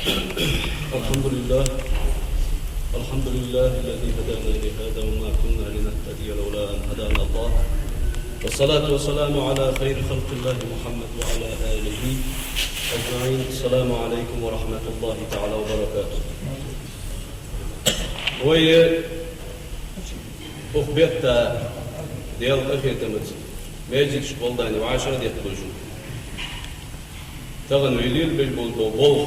الحمد لله الذي هدانا لهذا وما كنا لنهتدي لولا أن هدانا الله، والصلاة والسلام على خير خلق الله محمد وعلى آله أجمعين. السلام عليكم ورحمة الله تعالى وبركاته. وهي أخبرت ديال الأخير تمت ماجد شغلداني وعشرة ديال الوجود تغنو يليل بالبول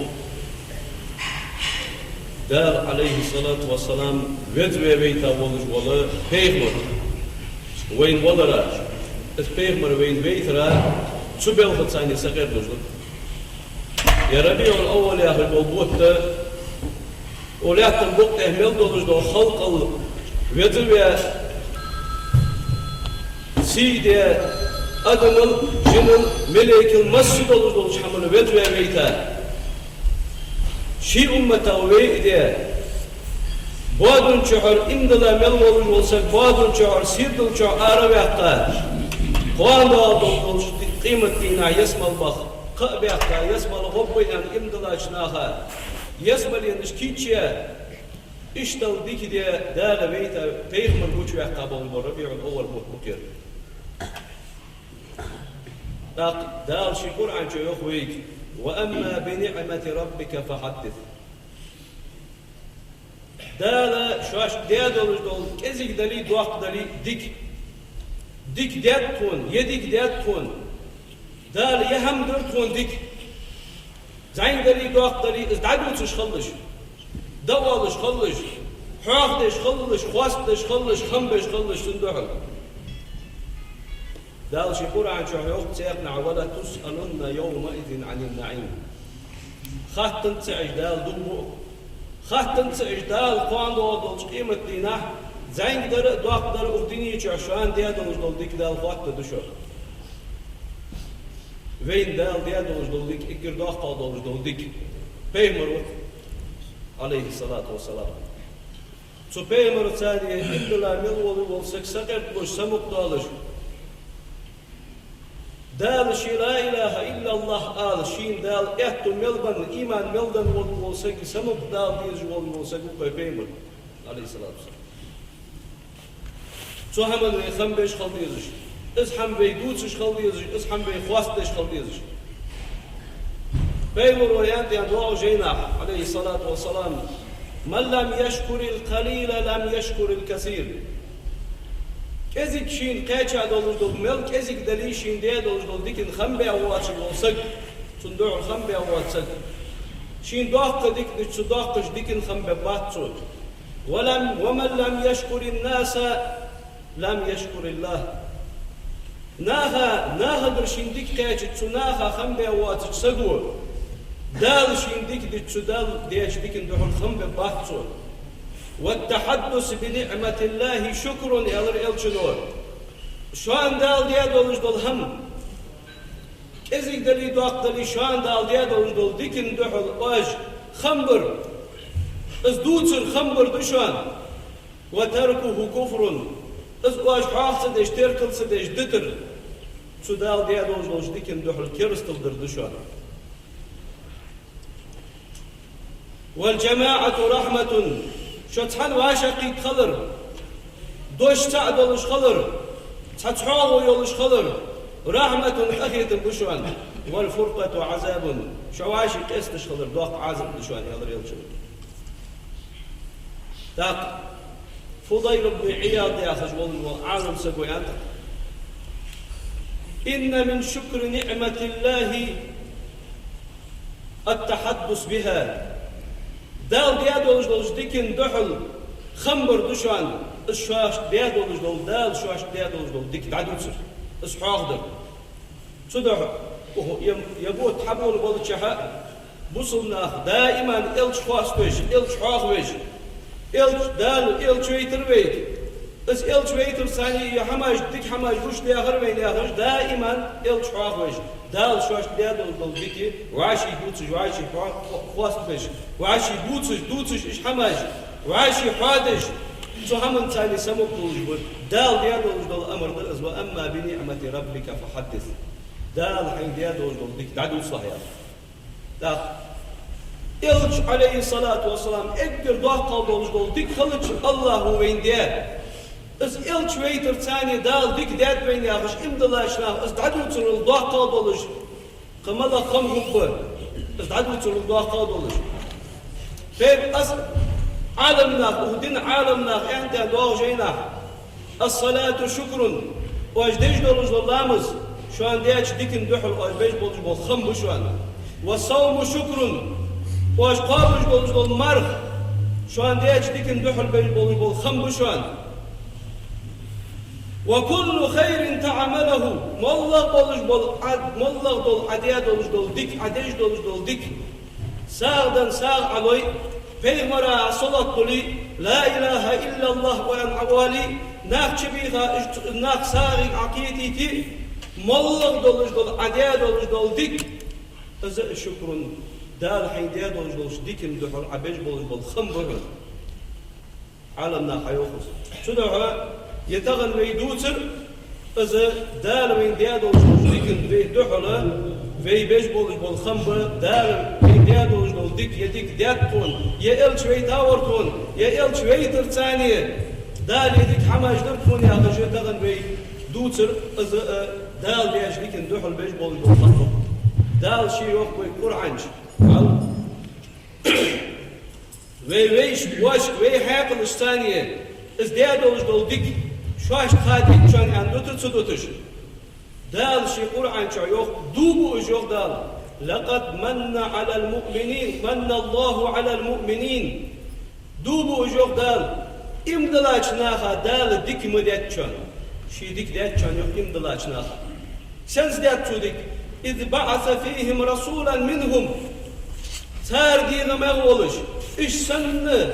دار عليه الصلاة والسلام ودوي بيتا ولج ولا بيغمر وين ولا راج بيغمر وين بيترا شو بيلغت ثاني سقير بوجود يا ربيع الأول يا أخي بالبوت ولا تنبوك أهمل دولج دول خلق ودوي سيدي أدم جنن ملك المسجد دولج حمل ودوي بيتا شي أمة ويدي بادون شهر إندلا ملول والسك بادون شهر سيدل شهر عربية قوان دول قيمة دينا يسمى البخ قبيعة يسمى الغبين إندلا شناها يسمى لنشكيتشيا اشتل ديك دي دال بيتا بيغمر بوشوية قابل الربيع الأول مكر دال شكور عن شيوخ ويك وأما بنعمة ربك فحدث. دالا شواش ديادولج دول كزيك دالي دوق دالي ديك دياد تون يديك دياد تون دال يهم در تون ديك زين دالي دوق دالي ازدعدوتش خلش دوالش خلش حاخدش خلش خواستش خلش خمبش خلش تندوحل دال شكور عن شعيوخ تسيقنا ولا تسألن يومئذ عن النعيم. خاتن تعيش دال دمو خاتن تعيش دال قوان دول قيمة دينا زين در دوق در اغديني شعشان ديادولج دول ديك دال خوات دشور وين دال ديادولج دول ديك اكر دوق دولج دول ديك بيمر عليه الصلاة والسلام سو بيمر ثانية إبلا ملول والسك سقر بوش سمك دالش دال شي لا إله إلا الله آل شين دال إحتو ملبن إيمان ملدن والسك سمك دال ديج والسك بيمر عليه الصلاة والسلام سو همن خم بيش خلديزش إز هم بيدوتش خلديزش إز هم بيخواستش خلديزش بيمر ويانتي عن دعاء جيناح عليه الصلاة والسلام من لم يشكر القليل لم يشكر الكثير. كذيك شين قاچا دولج دول مل كذيك دلي شين دي دولج دول ديكن خمبي اواتش بولسك صندوق خمبي اواتسك شين داق ديك داقش ديكن خمبي باتسو ومن لم يشكر الناس لم يشكر الله. ناها درشين ديك قاچ ناها خمبي اواتش سغو دال شين ديك دال ديش ديكن دول خمبي باتسو. والتحدث بنعمة الله شكر يالر الجنور. شان دال ديادولج دول هم كزيك دلي دوق دلي شان دال ديادولج دول ديكن دحل واج خمبر از دوتر خمبر دشان وتركه كفر از واج حاصل دش تركل سدش دتر شو دال ديادولج دول ديكن دحل كرستل دردشان. والجماعة رحمة شتحن واشقي خلر دوش تعدلش خلر تتحاو يولش خلر رحمة أخية بشوان والفرقة عذاب شواشي قستش خلر دوق عذاب بشوان يالر يلشن. تاق فضيل بن عياض يا خجول وعالم سقويات إن من شكر نعمة الله التحدث بها. دال ديادولج دولج ديكن دحل خمبر دشان الشواش ديادولج دول دال شواش ديادولج دول ديك دعدوتر اسحاق در صدح يبوت حبول بالشحاء بوصلنا دائما إلش خواستوش إلش حاخوش إلش دال إلش ويتر ويت اس إلش ويتر ثاني يا حماش ديك حماش وش دياخر وين دياخر دائما إلش حاخوش دال شواش ديادولج دول ديكي وعاشي دوتش وعاشي خواستوش وعاشي دوتش إيش حماش وعاشي حادش سو همن ثاني سمك دول دال ديادولج دول أمر دل وأما بنعمة ربك فحدث. دال حين ديادولج دول ديك دعدو صحيح. دا Elç aleyhissalatu vesselam ekdir doğa kaldı oluş dolu dik kılıç Allahu veyn diye. Is elç veytir tani dal dik dert veyn yağış imdalaşna is dadu uçurul doğa kaldı oluş. Kımala kım hubbu. Is dadu uçurul doğa kaldı oluş. Ve as alemna uhdin alemna ente doğa jeyna. As-salatu şükrun. O ajdej doluş dolamız. Şu an diye dikin duhul o beş boluş bol khım bu şu an. Ve savmu şükrun. O aşkabıç boluş bol marh. Şu an diye dikin duhul beş boluş bol khım bu şu an. Ve kullu khayrin ta'amalahu. Mollah boluş bol mollah dol adiya doluş dol dik adej doluş dol dik. Sağdan sağ aloy. Peygambera salat kuli la ilahe illallah ve en avali. Nakçıbiha nak sağ akiditi. Mollah doluş dol adiya doluş dol dik. Azza şükrun dal haydiya doluş dol dikim duhul abej boluş bol khım bu. Alamna hayofuz. Şuda يتغن ويدوتر إذا دار وين ديادو ديكن في دحلة في بيجبول جبول خمبة دار وين ديادو جبول ديك يديك دياتون يا إل شوي تاورتون يا إل شوي ترتانية دار يديك حماش درتون يا أخي يتغن ويدوتر إذا دار بيج ديكن دحل بيجبول جبول خمبة دار شيء يوقف ويقرعنش ويش واش ويحاق الثانية إذا ديادو جبول ديك شاش خادي شان عندوتر صدوتش دال شي قرآن شايوخ دوبو اجوخ دال لقد من على المؤمنين من الله على المؤمنين دوبو اجوخ دال امدلاش ناخا دال ديك مدات شان شي ديك دات شان يوخ امدلاش ناخا سنز دات شوديك إذ بعث فيهم رسولا منهم سار ديغ مغولش إش سن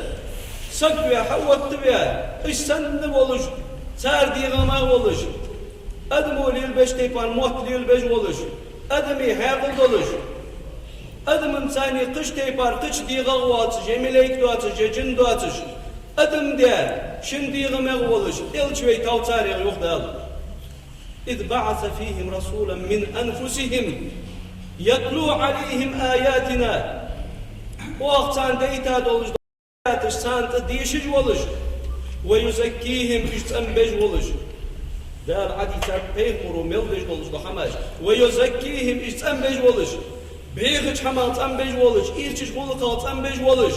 سكويا حوت تبيا إش سن بولش سار ديغما ولش ادمو ليل بش تيبان موت ليل بش ولش ادمي حاقل دولش ادم انساني قش تيبار قش ديغا واتش جميليك دواتش جن دواتش ادم ديا شن ديغما ولش الشوي توتاري يخدال اذ بعث فيهم رسولا من انفسهم يتلو عليهم اياتنا وقتان ديتا دولش دواتش سانت ديشج ولش ويزكيهم إجتم بجولش دار عديثة بيغمرو ملبج ولش دحماش ويزكيهم إجتم بجولش بيغش حمال تم بجولش إيرچش خلقال تم بجولش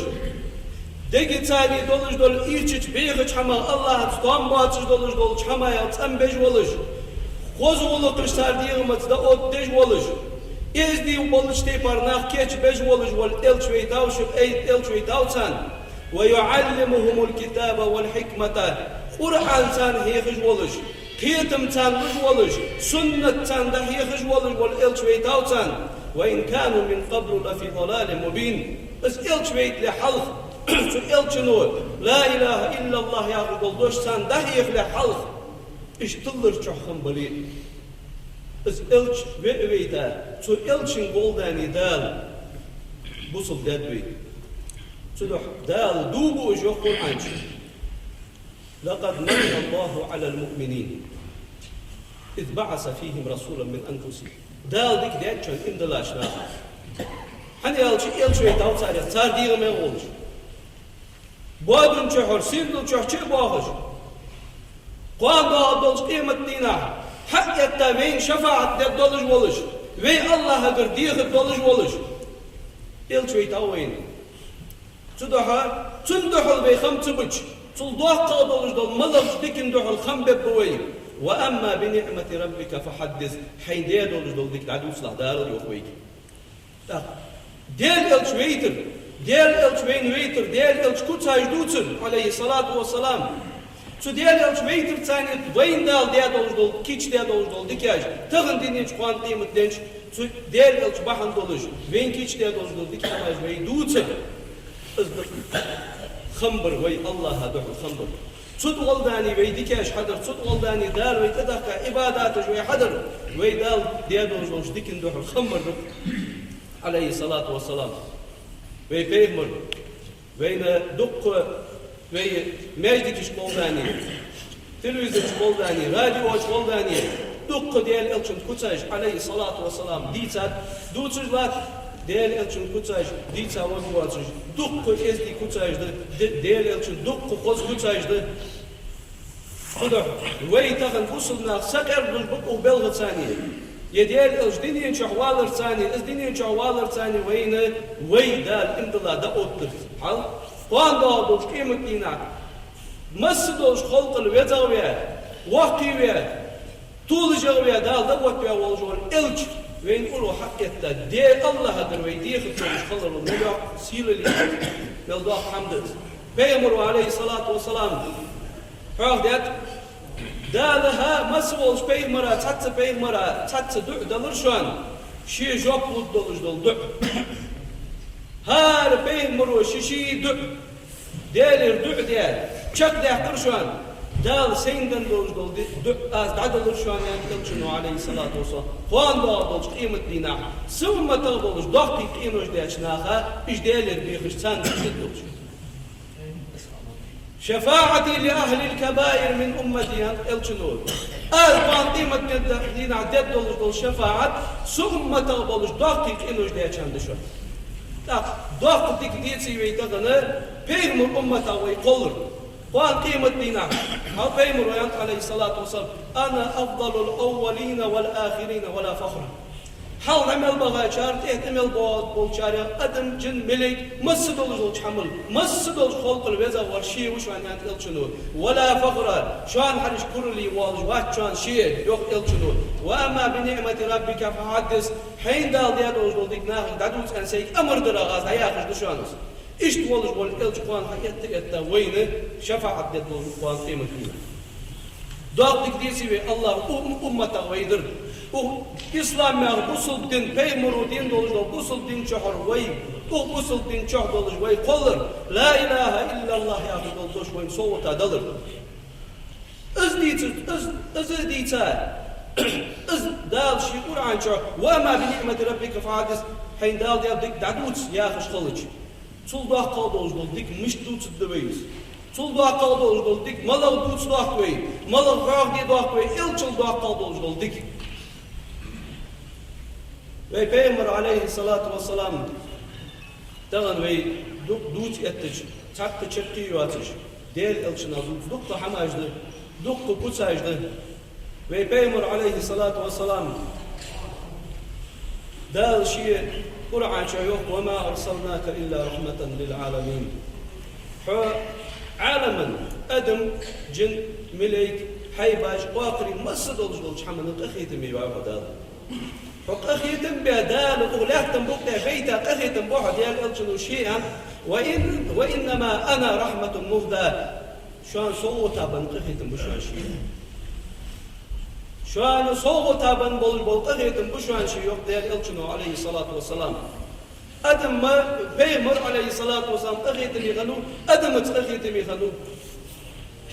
دقي تاني دولش دول إيرچش بيغش حمال الله تام باتش دولش دولش حمال تم بجولش خوز خلقش تار ديغمت دا أود دجولش إزدي ولش تيبار ناخ كيش بجولش والإلشوي تاوشب أي إلشوي تاوتان ويعلمهم الكتاب والحكمة قرآن تان هي خجولش كيتم تان خجولش سنة تان ده هي خجولش والإلش ويتاو تان وإن كانوا من قبل لفي ضلال مبين بس إلش ويت لحلق سو إلش نور لا إله إلا الله يا قدوش تان ده هي لحلق إيش تلر شخم بلي بس إلش ويتا سو إلش نقول دال بوصل دادوي صدح دال دوبو اجوخ قرآنش لقد من الله على المؤمنين إذ بعث فيهم رسولا من أنفسهم دال ديك ديك شان إمدلاش ناخر حني يالش إلش ويتاو تاريخ تار ديغ ما يقولش بادن شحر سيدل شحر باخش قوان دا دولش قيمة دينا حق يتابين شفاعت ديك دولش ولش وي الله اگر ديغ دولش ولش إلش ويتاو وين صدها صندحل بخم تبج صلدوه قادولش دول ملغش ديكن دحل خم ببوي وأما بنعمة ربك فحدث حين ديالولش دول ديك العدو صلاح دار يوخويك ديال إلش ويتر ديال إلش وين ويتر ديال إلش كتاج دوتر عليه الصلاة والسلام سو ديال إلش ويتر تاني وين دال ديالولش دول كيش ديالولش دول ديكاج تغن دينيش قوان قيمت دينش سو ديال إلش بحن دولش وين كيش ديالولش دول ديكاج وين دوتر أصدق خمبر وي الله هذا الخمبر صد ولداني ويديكاش حدر صد ولداني دار ويتدقى عبادات وي حدر وي دال ديادو جوش ديكن دوح الخمر عليه الصلاة والسلام وي بيغمر وين دق وي ماجدكش ولداني تلفزيون ولداني راديو ولداني دق ديال الشن كتاج عليه الصلاة والسلام ديتات دوتش لات değerli elçin kutsaj, dica vazıvaçış, dukku ezdi kutsajdı, değerli elçin dukku koz kutsajdı. Kudur, ve itağın usulna sakar bulbuk u belgı saniye. Yediyel elçdiniyen çahvalar saniye, ezdiniyen çahvalar saniye veyne, vey dal imdila da ottur. Hal, kuan da doğuş kıymetlina, massı doğuş kolkul ve zavya, vakti ve tuğluca ve dal da vakti oluşu elç. Veyn ulu hakkette de Allah'adır ve diye kutlamış kalır o melak sileli meldak hamded. Peygamber aleyhissalatu vesselam hağdet dalaha masıl olmuş peygambera tatsı dalır şu an şi job doluş doldu. Her peygamber şişi delir diye çak dehtir şu an. Dal senden doldu az dadılır şu an yani elçinu aleyhissalatu vesselam. Kuan da doldu kıymetlina. Sıvma doldu dokti kıymış deçnaha işdeler bir hışsan doldu. Şefaati li ahlil kebair min ummeti elçinu. Az kuan kıymetlina det doldu şefaat sıvma doldu dokti kıymış deçnaha şu. Tak dokti diyesi ve tağını peygamber ummeta ve kolur. قال قيمة دينا هالقيمة ريانت عليه الصلاة والسلام أنا أفضل الأولين والآخرين ولا فخر حال عمل بغاشار تهتمل بولشار قدم جن ملك مسدول جول حمل مسدول خلق الوزا والشيء وش عن الشنو ولا فخر شان حرش كرلي والجوات شان شيء يوق الشنو وأما بنعمة ربك فحدث حين دال ديادوز دول ديك ناخذ دادوز أنسيك أمر دراغاز هياخذ دشانوس İşte olur bol elçi kuan hayatta veyne şefaat det bol kuan kıymetli. Dağlık diyesi ve Allah ummata veydir. O İslam ya busul din peymuru din doluş busul din çahar vey. O busul din çah doluş vey kolur. La ilahe illallah ya doluş vey soğuta dalır. İzdiysa iz dal şi Kur'an çah ve ma bi ni'meti rabbike fa'adis hayn dal dik dadut ya kış kılıç. Sulda kaldı oldu dik mıştu çıddıveyiz. Sulda kaldı oldu dik malav tutsu akvey. Malav rağ diye akvey. İlçıl da kaldı oldu dik. Ve Peygamber aleyhissalatu vesselam dağın ve dut ettiç. Çaktı çırkı yuvatış. Değer ilçına duk da hamajdı. Duk da kutsajdı. Ve Peygamber aleyhissalatu vesselam dağ şiye Kur'an şayok ve ma arsalnaka illa rahmeten lil alamin. Alamen adam cin melek haybaş qaqri masd olmuş hamını qaxitim ya badal. Qaxitim badal ughlatım bu beyta qaxitim bu hadiyal elçinu şeyan ve inma ana rahmetun muhda. Şu an soğuk taban qaxitim bu şu an şey. Şu an soğuk taban bol qaxitim bu şu an şey yok değer elçinu aleyhissalatu vesselam. Adam ma Peygamber aleyhissalatu vesselam qaxitim yğanu adam qaxitim yğanu.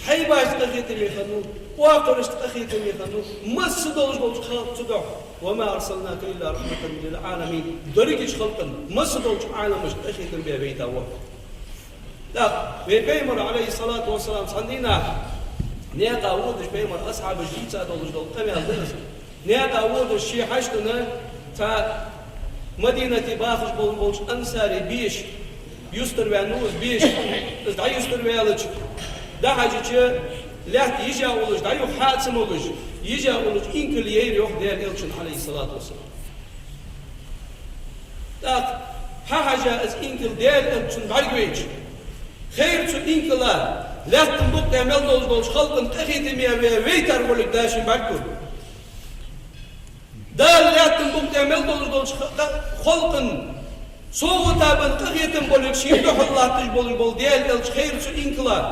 Haybaş qaxitim yğanu. Waqriş qaxitim yğanu. Masd olmuş xalqtıda. Ve ma arsalnaka illa rahmeten lil alamin. Dörükiç xalqın masd olmuş alamış qaxitim be beyta wa. Da ve Peygamber aleyhissalatu vesselam sandina ne qavudş Peygamber ashabı jitsa olmuş tabi aldınız. Ne qavudş şey haştına ta مدينة باخش بولش أنصاري بيش يستر وانوز بيش دا يستر ويالج دا حاجة لحت يجا ولج دا يو حاتم ولج يجا ولج إنكل يير يوح دير إلشن عليه الصلاة والسلام دا حاجة از إنكل دير إلشن بارجويج خير تو إنكلا لحت نبوك تعمل دولش خلقن تخيتم يا ويتر ولج داشن بارجويج Dağlıyattın bu temel doluz xolqın soğu taban qıyetim boluk şiyde Allah'tış bol diğer elç xeyr şu inkılar.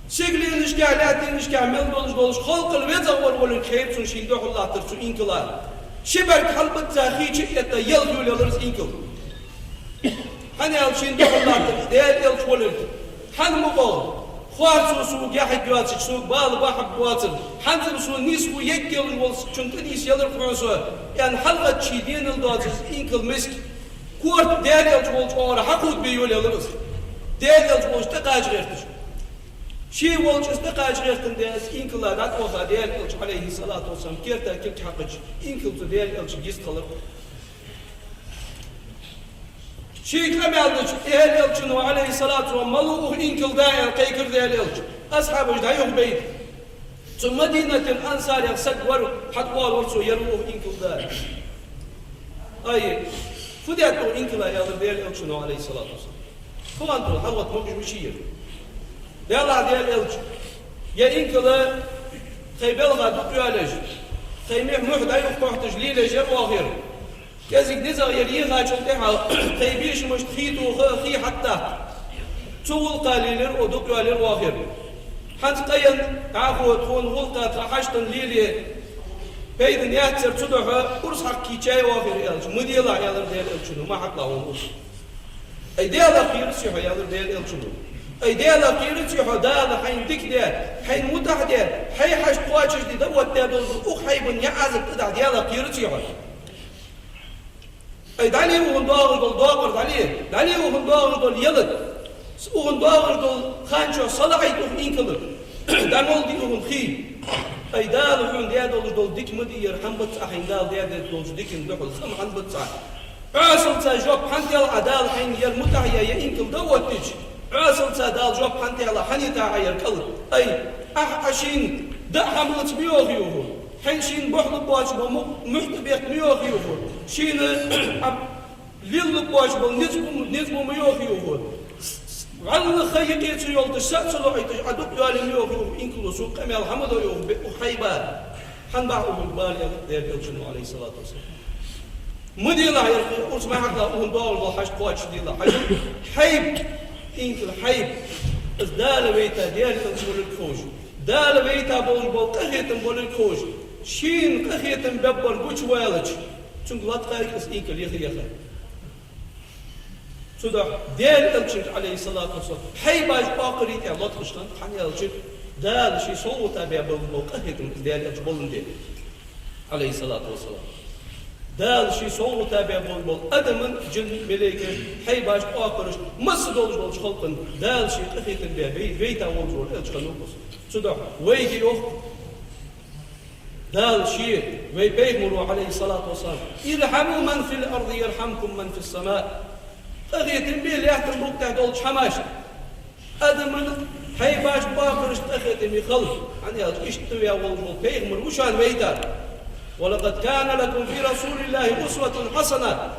Segliniş gəlatiniş gəmel doluz xolqıl ve zavor boluk xeyr şu şiyde Allah'tır şu inkılar. Şeber qalbet zahiçi etta yel yollarız inkıl. Hani el şiyde Allah'tır diğer elç boluk. Han mu bol Xuarsu su gahik yuatçık su bağlı bahab buatın. Hanzım su nis bu yek yılır olsun çünkü nis yılır Fransu. Yani halka çiğdiyen yıldı atsız inkıl misk. Kuart değer yalçı olç oğra hakut bir yol alırız. Değer yalçı olç da kaçı yertir. Şey olç da kaçı yertin deyaz inkıllardan olsa değer yalçı aleyhissalatu olsam kerter kert hakkıç. İnkıltı değer yalçı giz kalır. شيك لم يلدش إهل يلشنو عليه الصلاة والسلام ملوه إنكل دائر قيكر دائر يلش أصحاب وجدها بيت ثم مدينة الأنصار يغسد حتوال ورسو يروه إنكل دائر أي فديتو إنكل دائر يلشنو عليه الصلاة والسلام فوانتو حوت موجه مشير ديالا ديال يلش يا إنكل خيبلغا دقيا لج خيميح محدا يفتح تجليل جر وغير كازيك ديزا يليغا جلتها خيبيش مش تخيتو خي حتى تول قليلر ودقيا لر وغير حنت قيل عفو تكون غلطة تحشتن ليلي بيدن ياتر تدوها قرص حق كيشاي وغير يلش مديلا يالر ديال يلشنو ما حق لهم أي ديالا قيرسيحو يالر ديال يلشنو أي ديالا قيرتي حدالا حين ديك ديال حين متح ديال حي حاج قواجش دي دوت ديال أخ حيبن يعزك تدع ديالا قيرتي حد أي دالي وهن داغر دالي وهن داغر يلد وهن داغر خانشو صلاحي وهن إنكلر دامول دي وهن خي أي دال وهن ديال ديك مدي يرحم بتسع حين دال ديك ندخل خم حن بتسع عاصل تجوب حن ديال عدال حين يال متح يا إنكل دوت تيجي عاصل تدال جوب حنتي على حني تعير كل أي أحشين ده حملت ميوغيوه حين بحل بواش محتبيك ميوغيوه شين ليل بواش نزم ميوغيوه على خيقيت يولد السات لوحيت عدوك يالي ميوغيوه إنكلو سوق كمي الحمد يوه بحيبا حنبعه بالبالي ديال يلجنو عليه الصلاة والسلام مديلا يرقي أرس ما حقا أهن دول والحاج قواش ديلا حيب إنكل حيب دال بيتا ديال تنسول الكوج دال بيتا بول قخيتن بول الكوج شين قخيتن ببر قوش والج تنقلت قايك اس إنكل يخي صدق ديال الشيخ عليه الصلاة والسلام حيباج باقريتي الله تخشتن حني الشيخ دال شي صوتا ببل قخيتن ديال الجبل ديال عليه الصلاة والسلام دال شي صوت تابع بول أدمن جن ملائكة حيباش آخرش مسد ولج خلقن دال شي قخيتن بيتا ولج إلش خنوقس صدق ويجي دال شي ويبيغمروا عليه الصلاة والسلام ارحموا من في الأرض يرحمكم من في السماء قخيتن بيل يحتم ركتة دولج حماش أدمن حيباش باخرش قخيتن يخلق عني اشتوي ولج بيغمر وشان ويتا ولقد كان لكم في رسول الله أسوة حسنة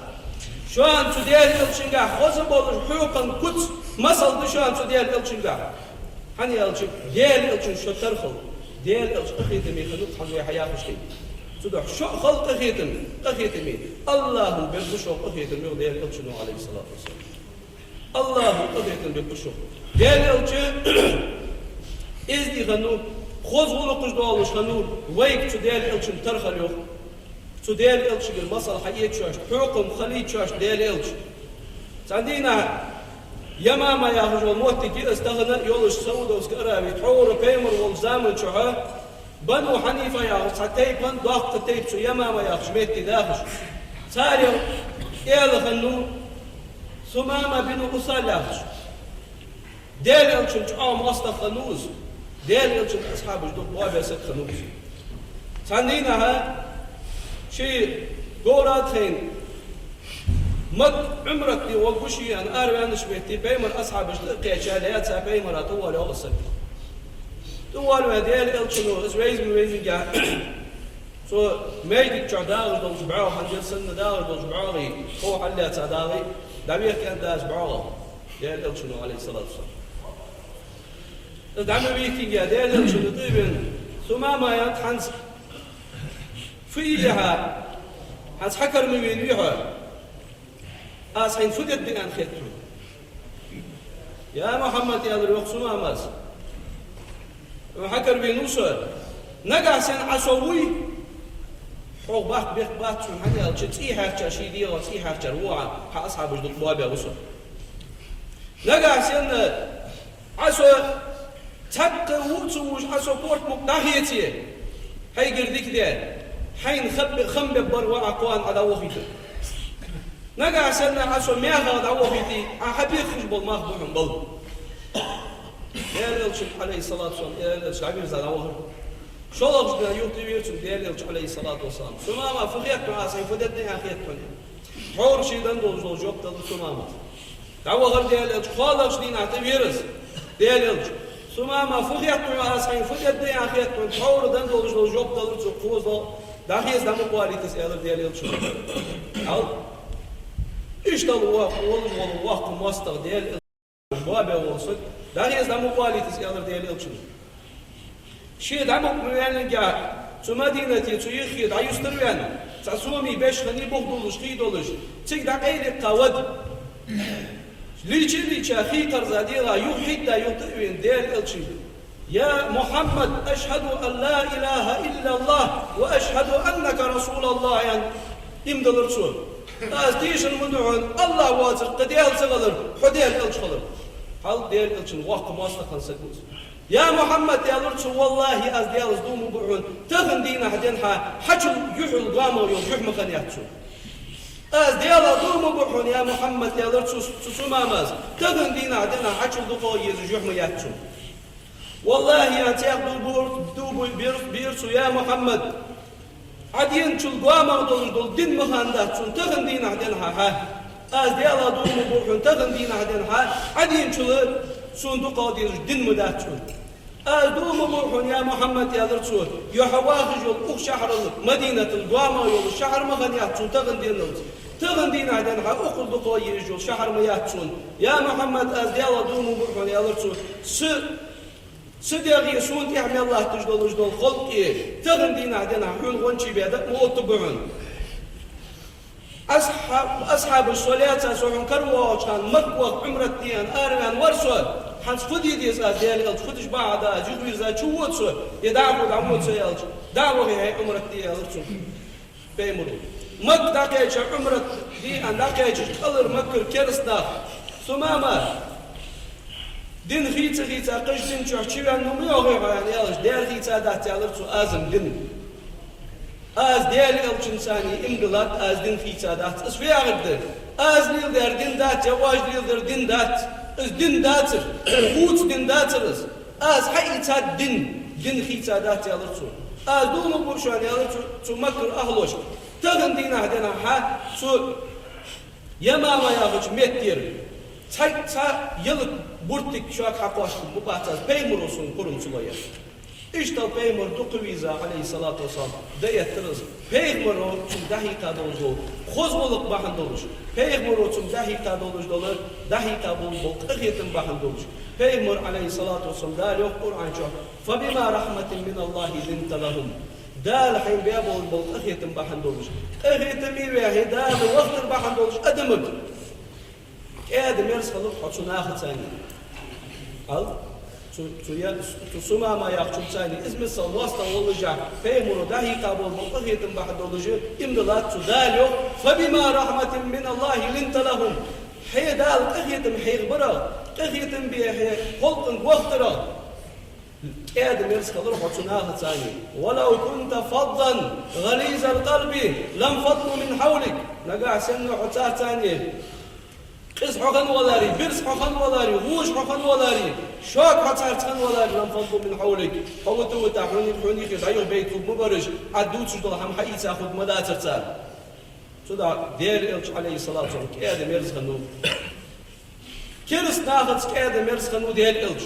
شان تديال الشنقع خزب والحوقا كتس مصل دشان تديال الشنقع حني الشنق ديال الشنق شو ترخل ديال الشنق أخيتم يخلوك حنوي حياة مشكي تدح شو خلق أخيتم الله بالبشوق أخيتم ديال الشنق عليه الصلاة والسلام الله أخيتم بالبشوق ديال الشنق إزدي خنوك خوز ولقش دولش خنور ويك تديال إلشن ترخل يوخ تديال إلشن المصل حييت شاش حكم خليت شاش ديال إلشن سعدينا يماما يا رجل موت تجي استغنى يولش سودة وسكرابي تحور بيمر والزامن شوها بنو حنيفة يا سعتيب من ضغط تيب شو يماما يا خشميت داخش ساريو إيل خنور ثمامة بنو أصال ياخش ديال إلشن تعام أصلا خنوز ديال يلشن أصحاب جدوك بوابة ست خنوز ساندينها شيء دوراتين مد عمرك دي وقوشي أن أروان شبهتي بيمر أصحاب جدوك قيشاليات سا بيمر أطوال أغسل طوال ديال يلشنو إزويز من ويزن جا سو ميدك جا داغر دول جبعاو حنجل سن داغر دول جبعاوي هو حليات سا داغي دابير كان دا جبعاو ديال يلشنو عليه الصلاة والسلام دعم بيكين يا ديال شنو طيبن ثم ما ينحنس فيها حس حكر من وينيها حين فدت بأن خيتهم يا محمد يا ذي ثم ماز وحكر بينوسر نجا سن عصوي حوق باخ بيخ بات شو حني الجتي حاجة شيء دي وتي حاجة روعة أصحاب جد البوابة وصل نجا سن عصو تبقى وتوج أسوبورت مقداهيتي هاي قرديك ده حين خم ببر وعقوان على وفيته نجا سنة أسو مياه على وفيتي أحبي خشبل ما خبرهم بل يا الشيخ عليه الصلاة والسلام يا الشيخ عبير على وفيته شو لقجنا يوتي ويرتم يا الشيخ عليه الصلاة والسلام ثم ما فخيت مع سيفدتني أخيت مني حور شيدان دولج yok dalı sumama. Davagar değerli xalaq şdin atı veririz. Değerli sumama fuqiyat asayın fuqiyat de axiyat hawrdan dolج yok dalı qo'zo. Dahiz damı qualitas elir değerli şu. Al. İşte bu vaqt mustaq değerli babe olsun. Dahiz damı qualitas elir değerli şu. Şey damı müellinga şu Medineti şu yixid ayustıryan. Tasumi 5 خني بوخدولش خيدولش تيك دقيق قود ليش أخي قرزاديرا يوحد يطيعين ديال الشي يا محمد أشهد أن لا إله إلا الله وأشهد أنك رسول الله يعني يمدل الرسول أستيش المدعون الله واتر قديال سغلر حديال الشغلر هل ديال الشي وقت ما استقل سكوت يا محمد يا لرش والله أزديال صدوم وبعون تغن دينا حدينها حجل يحل قامر يوم يحمى خنياتشو أزديال صدوم وبعون يا محمد يا لرش سماماز تغن دينا حدينها حجل دقو يحمى ياتشو والله يا تيقل دوب بيرسو يا محمد عدين شل قامر دول دين مخانداتشو تغن دينا حدينها أزديال صدوم وبعون تغن دينا حدينها عدين شل صندوق قادر دين مداتشون أدوم بروحون يا محمد يا درسون يحواخج يلقوك شهر مدينة القوامة يول الشهر مغنياتشون تغن دين عدنها أقل دقوة يجول شهر مياتشون يا محمد أزديال أدوم بروحون يا درسون سديغي سون تحمي الله تجدول خلق تغن دين عدنها حون غنشي بيادك موت بعون أصحاب الصلاة سوحن كروا كان مكوة عمرة ديان آرمان ورسول حنس فدي ديز ديالي ألج فدش بعد جوبير ذا شو وتسو يدعو دعوت سيالج دعوة هي عمرة ديال ألج بيمرو مك داكيج عمرة دي أن داكيج قلر مكر كرسنا ثمامة دين خيتا قش دين شو حشيان نميوه يعني ألج ديال خيتا دات ألج أزم دين Az değerli ölçünsani imgılat az din fiçadat is verdi az nilder din dat yavaş nilder din dat is din datır hut din datırız az haytat din fiçadat yalırçu az dumu bu şu an yalırçu şu makr ahloş tağın din ahdena ha şu yamama yağıç mettir çay yılık burtik şu akaqaştı bu bahçaz peymur olsun kurumçulaya İşte Peygamber Tuqviza aleyhissalatu vesselam deyetiriz. Peygamber için dakika doluşu, kozmoluk bakın doluş. Peygamber için dakika doluş dolur, dakika bul, kıyetin bakın doluş. Peygamber aleyhissalatu vesselam der yok Kur'an çok. Fabima rahmetin min Allahi zinta lahum. Dal hayn bul, kıyetin bakın doluş. Kıyetin bir ve hidal vaktir bakın doluş. Adımık. Kedim yersalık hatun ahit sani. Al. Sumama yakçum sani izmisal wasta olacak peymuru dahi kabul muqahitin bahd olacak imdilat sudal yok fabima rahmetin min Allah linta lahum hidal qahitim higbara qahitim bi qolqin waqtara كادم يرزق روح وتناهض ثاني ولو كنت فظا غليظ القلب لم فضوا من حولك نقع سنة حتى ثاني قز حقن ولاري برس حقن ولاري غوش حقن ولاري شاك حتى ولاري لم فضوا من حولك فوتوا تحوني حوني في عيون بيت مبرج عدوت شدول هم حقيقة تاخذ مدى ترتال شدا دير إلش عليه الصلاة والسلام كادم يرزق نو كيرس ناخذ كادم يرزق نو دير إلش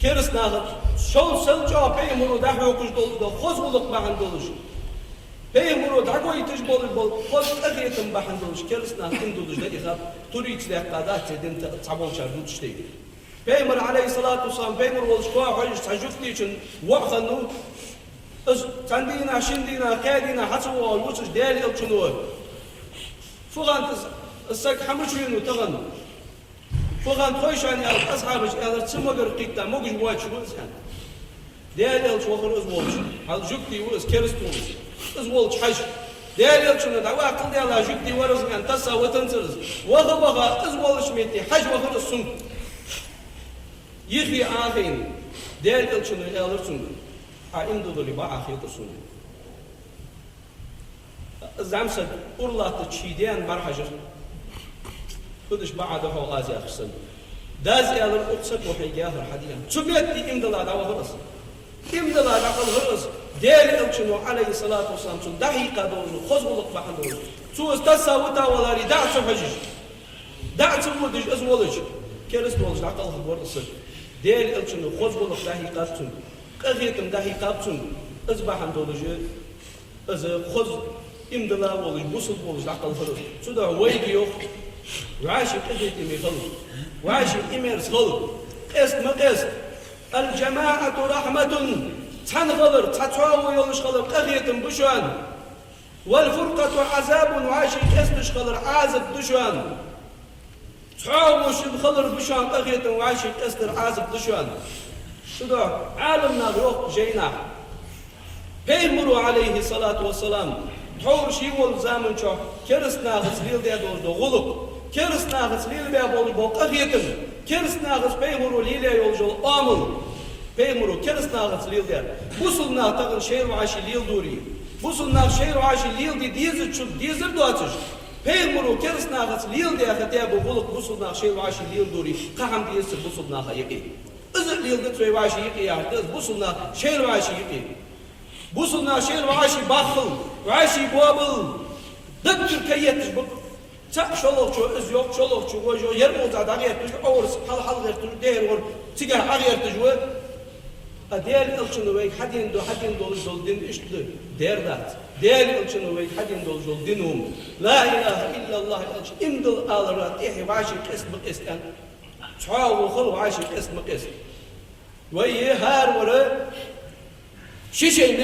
كيرس ناخذ شو سلجا بيمرو دحو يقش دول خزولق بحن دولش بيمرو دحو يتش بول خز أخيتم بحن دولش كيرس ناخذ دولش ده إخاب تريد لقادات تدين تعبون شر دوتش تي بيمر عليه الصلاة والسلام بيمر والشقاء حيش تحجفتي شن وقتنو تندينا شندينا كادينا حسوا والوتش دالي الشنو فغان السك حمشينو تغن فغان خويشان يا أصحابش يا تسمعر قيتا موجش واش وزان ديال الشوخر أزواج هل جبتي وز كرستوس أزواج حج ديال الشنو دعوة قل ديال جبتي ورز كان تسا وتنسرز وغا أزواج ميتي حج وخر السن يخي آخين ديال الشنو ديال الشنو عندو دولي با آخيت السن زعمسد أورلا تشيدين مرحجر خدش بعده غازي أخسن دازي على الأقصى وحيجاه الحديث سمعتي إمدلا دعوة هرس إمدلا دعوة هرس دير الشنو عليه الصلاة والسلام دحيقة دول خذوا لك بحدول سو استساوتا ولا رداع سفجج دع سودج أزولج كرس ولج عقل خبر الصد ديل ألشن خوز ولق داهي قابتون قغيتم داهي قابتون أزبحن دولج أز خوز إمدلا ولج بوصل ولج عقل خبر سودا ويجي يوخ وعاشي قغيتم يخلق وعاشي إميرس خلق قست ما قست الجماعة رحمة تحن غلر تحتواو يولش خلق قغيتم بشوان والفرقة عذاب وعاشي قستش خلر عازب دشوان تعاوش الخضر بشان قغيت وعاشق أستر عازب دشوان شدو عالمنا بيوق جينا بيمروا عليه الصلاة والسلام حور شيول زامن شو كرسنا غسليل دي دو غلق كرسنا غسليل بي بول بو قغيتم كرسنا غس بيمروا ليلي يولجو آمل بيمروا كرسنا غسليل دي بوصلنا تغن شير وعاشي ليل دوري بوصلنا شير وعاشي ليل دي ديزر شو ديزر دواتش بيمرو كرسنا غس ليل دي أختيابو غلق بوصلنا شيء وعاشي ليل دوري قهم دي يسر بوصلنا خيقي إذا ليل دي تري وعاشي يقي يعتز بوصلنا شيء وعاشي يقي بوصلنا شيء وعاشي باخل وعاشي بوابل دكتور كيتش بك تاق شلوك شو إز يوك شلوك شو وجو يرموزا داغير تجو أورس حل غير تجو دير ور تيجا غير تجو أديال إلشنوي حدين دول دين إشتل دير دات ديال إلشنوي حدين دول دينهم لا إله إلا الله إلش إمدل آل راتيحي وعاشي قسم قسم تعاو خلو عاشي قسم قسم ويه هار ورا شيشي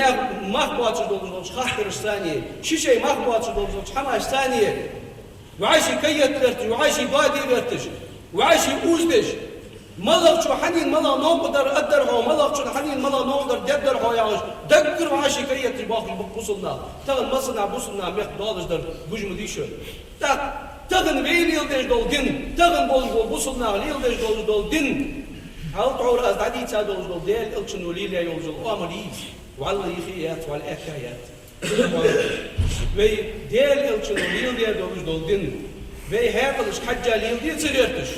مخبواتش دول خاطر ثانية شيشي مخبواتش دول حماش ثانية وعاشي كيت لرتش وعاشي بادي لرتش وعاشي أوزدش ملك شو حنين ملا نقدر أدرها ملك شو حنين ملا نقدر ددرها ياش دكر وعاشي كي تباقي بوصلنا تغن مصنع بوصلنا ميخ دالش در بوجم ديشو تغن بين يلدش دول دين تغن بول بوصلنا يلدش دول دين هل تعور از دادي تادول دول ديل الشنو ليليا يولجو أمريز والله يخيات والأكايات وي ديل الشنو ليليا دول دين وي هاكلش حاجة ليليا تسيرتش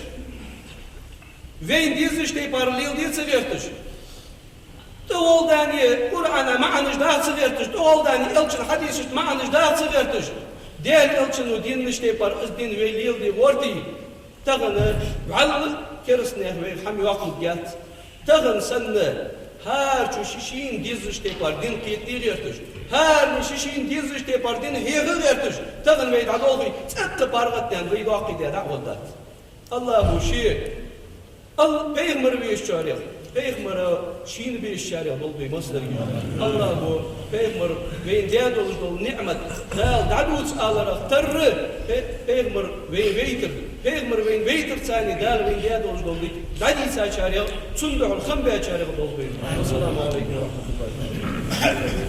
وين ديزش تي بارليل دي سيرتش تقول داني قرآن معنش ده سيرتش تقول داني إلشن حديثش معنش ده سيرتش ديال إلشن ودين مش تي بار إزدين ويليل دي وردي تغن وعلى كرسنه وي حمي وقت جات تغن سنة هار شو شيشين ديزش تي بار دين كيتير يرتش هار شيشين ديزش تي بار دين هيغل يرتش تغن ويد عدوغي تت بارغتان ويد واقي دي دعوة دات الله شيء البيغمر بيشارع بيغمر شين بيشارع دول بمصدر الله بو بيغمر بين ديادول دول نعمة دال دعوت على رختر بيغمر بين بيتر بيغمر بين بيتر ثاني دال بين ديادول دول دي دادي ساشارع صندوق الخنبه شارع دول بين والسلام عليكم ورحمة الله